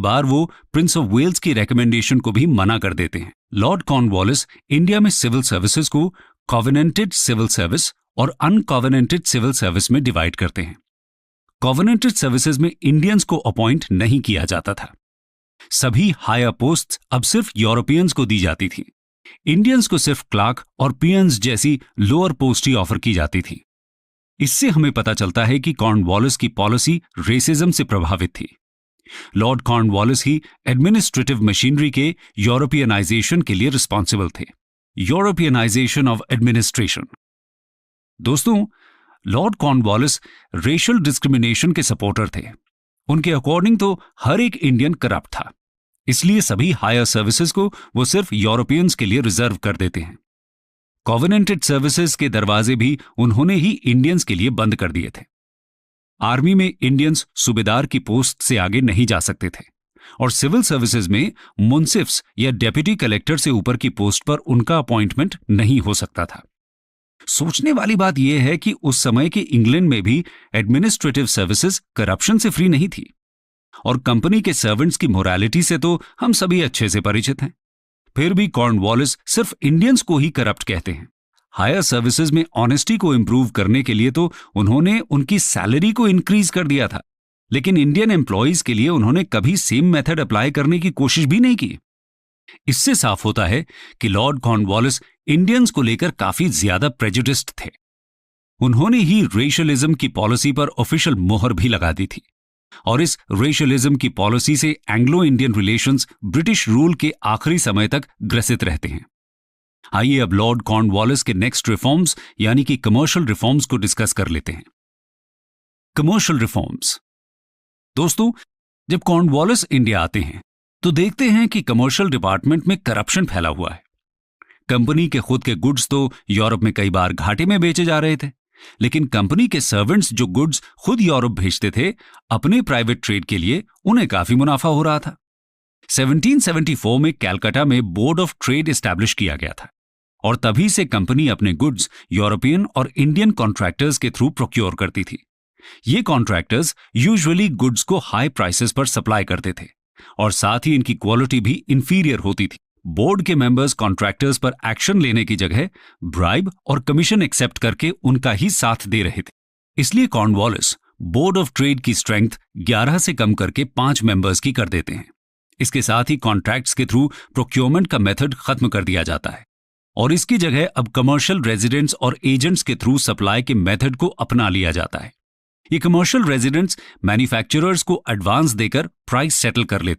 बार वो Prince of Wales की recommendation को भी मना कर देते हैं। लॉर्ड कॉर्नवालिस इंडिया में सिविल सर्विसेज को कॉवेनेंटेड सिविल सर्विस और अनकॉवेनेंटेड सिविल सर्विस में डिवाइड करते हैं। कॉवेनेंटेड सर्विसेज में इंडियंस को अपॉइंट नहीं किया जाता था। सभी हायर पोस्ट्स अब सिर्फ यूरोपियंस को दी जाती थी। इंडियंस को सिर्फ क्लार्क और पियंस जैसी लोअर पोस्ट ही ऑफर की जाती थी। इससे हमें पता चलता है कि कॉर्नवालिस की पॉलिसी रेसिज्म से प्रभावित थी। लॉर्ड कॉर्नवालिस ही एडमिनिस्ट्रेटिव मशीनरी के यूरोपियनाइजेशन के लिए रिस्पॉन्सिबल थे। यूरोपियनाइजेशन ऑफ एडमिनिस्ट्रेशन। दोस्तों, लॉर्ड कॉर्नवालिस रेशियल डिस्क्रिमिनेशन के सपोर्टर थे। उनके अकॉर्डिंग तो हर एक इंडियन करप्ट था, इसलिए सभी हायर सर्विसेज को वो सिर्फ यूरोपियंस के लिए रिजर्व कर देते हैं। कॉवेनेंटेड सर्विसेज के दरवाजे भी उन्होंने ही इंडियंस के लिए बंद कर दिए थे। आर्मी में इंडियंस सूबेदार की पोस्ट से आगे नहीं जा सकते थे और सिविल सर्विसेज में मुंसिफ्स या डेप्यूटी कलेक्टर से ऊपर की पोस्ट पर उनका अपॉइंटमेंट नहीं हो सकता था। सोचने वाली बात यह है कि उस समय के इंग्लैंड में भी एडमिनिस्ट्रेटिव सर्विसेज करप्शन से फ्री नहीं थी और कंपनी के सर्वेंट्स की मोरालिटी से तो हम सभी अच्छे से परिचित हैं। फिर भी कॉर्नवालिस सिर्फ इंडियंस को ही करप्ट कहते हैं। हायर सर्विसेज में ऑनेस्टी को इंप्रूव करने के लिए तो उन्होंने उनकी सैलरी को इंक्रीज कर दिया था, लेकिन इंडियन एम्प्लॉयज के लिए उन्होंने कभी सेम मेथड अप्लाई करने की कोशिश भी नहीं की। इससे साफ होता है कि लॉर्ड कॉर्नवालिस इंडियंस को लेकर काफी ज्यादा प्रेजुडिस्ड थे। उन्होंने ही रेशियलिज्म की पॉलिसी पर ऑफिशियल मोहर भी लगा दी थी और इस रेशियलिज्म की पॉलिसी से Anglo Indian relations British rule के आखिरी समय तक ग्रसित रहते हैं। आइए अब लॉर्ड कॉर्नवालिस के नेक्स्ट रिफॉर्म्स यानी कि कमर्शियल रिफॉर्म्स को डिस्कस कर लेते हैं। Commercial reforms. दोस्तों, जब कॉर्नवालिस इंडिया आते हैं तो देखते हैं कि कमर्शियल डिपार्टमेंट में करप्शन फैला हुआ है। कंपनी के खुद के गुड्स तो यूरोप में कई बार घाटे में बेचे जा रहे थे, लेकिन कंपनी के सर्वेंट्स जो गुड्स खुद यूरोप भेजते थे अपने प्राइवेट ट्रेड के लिए, उन्हें काफी मुनाफा हो रहा था। 1774 में कलकत्ता में बोर्ड ऑफ ट्रेड एस्टैब्लिश किया गया था और तभी से कंपनी अपने गुड्स यूरोपियन और इंडियन कॉन्ट्रैक्टर्स के थ्रू प्रोक्योर करती थी। ये कॉन्ट्रैक्टर्स यूजुअली गुड्स को हाई प्राइसेस पर सप्लाई करते थे और साथ ही इनकी क्वालिटी भी इंफीरियर होती थी। बोर्ड के मेंबर्स कॉन्ट्रैक्टर्स पर एक्शन लेने की जगह ब्राइब और कमीशन एक्सेप्ट करके उनका ही साथ दे रहे थे। इसलिए कॉर्नवालिस बोर्ड ऑफ ट्रेड की स्ट्रेंथ 11 से कम करके 5 मेंबर्स की कर देते हैं। इसके साथ ही कॉन्ट्रैक्ट्स के थ्रू प्रोक्योरमेंट का मेथड खत्म कर दिया जाता है और इसकी जगह अब कमर्शियल रेजिडेंट्स और एजेंट्स के थ्रू सप्लाई के मेथड को अपना लिया जाता है। ये कमर्शियल रेजिडेंट्स मैन्युफैक्चरर्स को एडवांस देकर प्राइस सेटल कर लेते